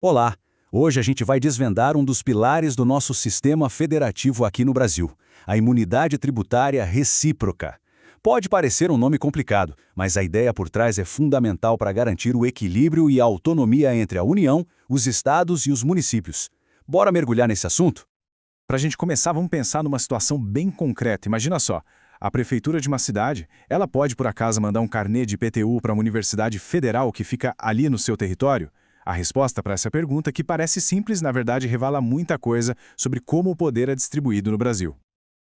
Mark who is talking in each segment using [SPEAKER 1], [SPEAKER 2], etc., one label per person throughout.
[SPEAKER 1] Olá! Hoje a gente vai desvendar um dos pilares do nosso sistema federativo aqui no Brasil, a imunidade tributária recíproca. Pode parecer um nome complicado, mas a ideia por trás é fundamental para garantir o equilíbrio e a autonomia entre a União, os estados e os municípios. Bora mergulhar nesse assunto?
[SPEAKER 2] Para a gente começar, vamos pensar numa situação bem concreta. Imagina só, a prefeitura de uma cidade, ela pode por acaso mandar um carnê de IPTU para uma universidade federal que fica ali no seu território? A resposta para essa pergunta, que parece simples, na verdade revela muita coisa sobre como o poder é distribuído no Brasil.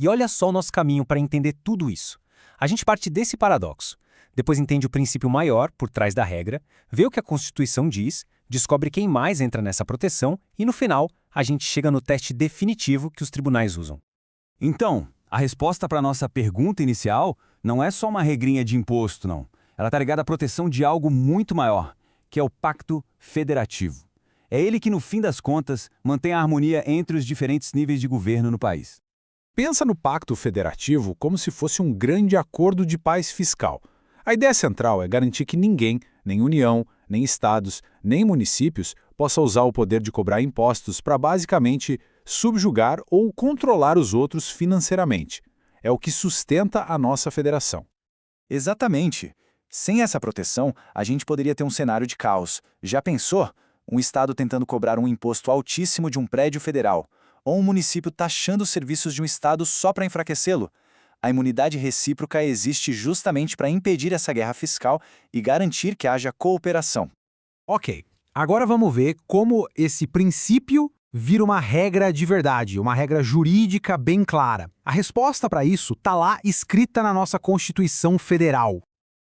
[SPEAKER 3] E olha só o nosso caminho para entender tudo isso. A gente parte desse paradoxo. Depois entende o princípio maior por trás da regra, vê o que a Constituição diz, descobre quem mais entra nessa proteção e, no final, a gente chega no teste definitivo que os tribunais usam.
[SPEAKER 1] Então, a resposta para a nossa pergunta inicial não é só uma regrinha de imposto, não. Ela está ligada à proteção de algo muito maior, que é o Pacto Federativo. É ele que, no fim das contas, mantém a harmonia entre os diferentes níveis de governo no país.
[SPEAKER 2] Pensa no Pacto Federativo como se fosse um grande acordo de paz fiscal. A ideia central é garantir que ninguém, nem União, nem estados, nem municípios, possa usar o poder de cobrar impostos para basicamente subjugar ou controlar os outros financeiramente. É o que sustenta a nossa federação.
[SPEAKER 4] Exatamente. Sem essa proteção, a gente poderia ter um cenário de caos. Já pensou? Um estado tentando cobrar um imposto altíssimo de um prédio federal, ou um município taxando os serviços de um estado só para enfraquecê-lo. A imunidade recíproca existe justamente para impedir essa guerra fiscal e garantir que haja cooperação.
[SPEAKER 5] Ok, agora vamos ver como esse princípio vira uma regra de verdade, uma regra jurídica bem clara. A resposta para isso está lá escrita na nossa Constituição Federal.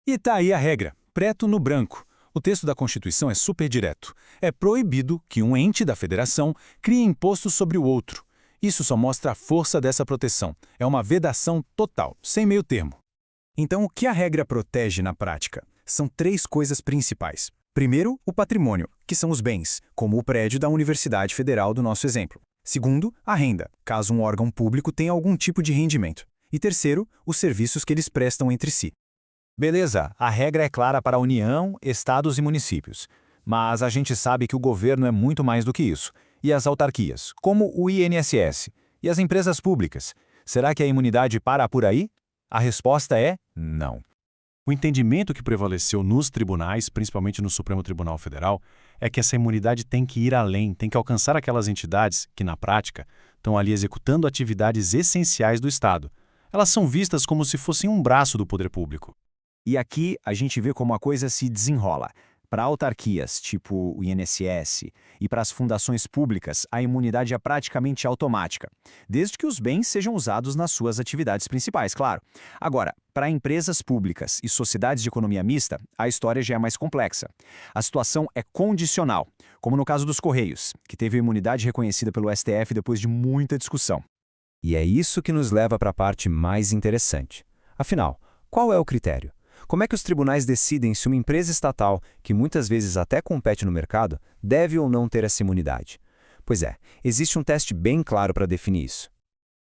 [SPEAKER 2] E tá aí a regra, preto no branco. O texto da Constituição é super direto. É proibido que um ente da federação crie imposto sobre o outro. Isso só mostra a força dessa proteção. É uma vedação total, sem meio termo.
[SPEAKER 4] Então, o que a regra protege na prática? São três coisas principais. Primeiro, o patrimônio, que são os bens, como o prédio da Universidade Federal do nosso exemplo. Segundo, a renda, caso um órgão público tenha algum tipo de rendimento. E terceiro, os serviços que eles prestam entre si.
[SPEAKER 6] Beleza, a regra é clara para a União, estados e municípios. Mas a gente sabe que o governo é muito mais do que isso. E as autarquias, como o INSS, e as empresas públicas. Será que a imunidade para por aí? A resposta é não.
[SPEAKER 2] O entendimento que prevaleceu nos tribunais, principalmente no Supremo Tribunal Federal, é que essa imunidade tem que ir além, tem que alcançar aquelas entidades que, na prática, estão ali executando atividades essenciais do Estado. Elas são vistas como se fossem um braço do poder público.
[SPEAKER 6] E aqui a gente vê como a coisa se desenrola. Para autarquias, tipo o INSS, e para as fundações públicas, a imunidade é praticamente automática, desde que os bens sejam usados nas suas atividades principais, claro. Agora, para empresas públicas e sociedades de economia mista, a história já é mais complexa. A situação é condicional, como no caso dos Correios, que teve a imunidade reconhecida pelo STF depois de muita discussão.
[SPEAKER 7] E é isso que nos leva para a parte mais interessante. Afinal, qual é o critério? Como é que os tribunais decidem se uma empresa estatal, que muitas vezes até compete no mercado, deve ou não ter essa imunidade? Pois é, existe um teste bem claro para definir isso.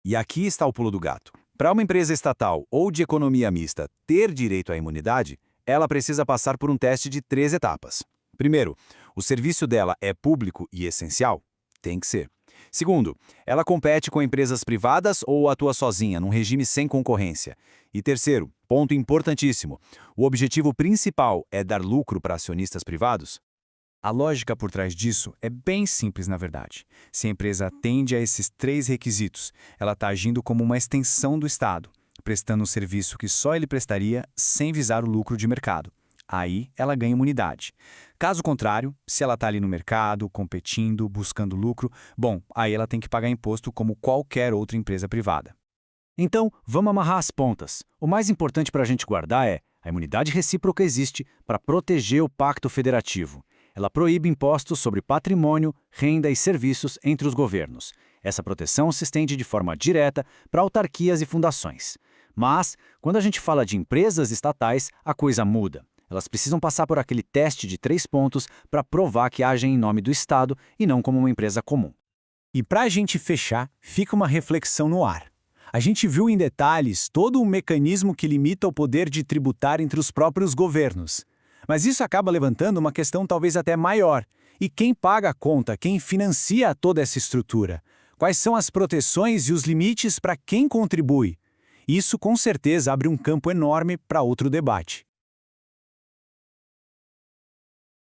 [SPEAKER 1] E aqui está o pulo do gato. Para uma empresa estatal ou de economia mista ter direito à imunidade, ela precisa passar por um teste de 3 etapas. Primeiro, o serviço dela é público e essencial? Tem que ser. Segundo, ela compete com empresas privadas ou atua sozinha, num regime sem concorrência? E terceiro, ponto importantíssimo, o objetivo principal é dar lucro para acionistas privados?
[SPEAKER 4] A lógica por trás disso é bem simples, na verdade. Se a empresa atende a esses 3 requisitos, ela está agindo como uma extensão do Estado, prestando um serviço que só ele prestaria sem visar o lucro de mercado. Aí ela ganha imunidade. Caso contrário, se ela está ali no mercado, competindo, buscando lucro, bom, aí ela tem que pagar imposto como qualquer outra empresa privada.
[SPEAKER 6] Então, vamos amarrar as pontas. O mais importante para a gente guardar é: a imunidade recíproca existe para proteger o Pacto Federativo. Ela proíbe impostos sobre patrimônio, renda e serviços entre os governos. Essa proteção se estende de forma direta para autarquias e fundações. Mas, quando a gente fala de empresas estatais, a coisa muda. Elas precisam passar por aquele teste de 3 pontos para provar que agem em nome do Estado e não como uma empresa comum.
[SPEAKER 5] E para a gente fechar, fica uma reflexão no ar. A gente viu em detalhes todo um mecanismo que limita o poder de tributar entre os próprios governos. Mas isso acaba levantando uma questão talvez até maior.
[SPEAKER 6] E quem paga a conta, quem financia toda essa estrutura? Quais são as proteções e os limites para quem contribui? Isso, com certeza, abre um campo enorme para outro debate.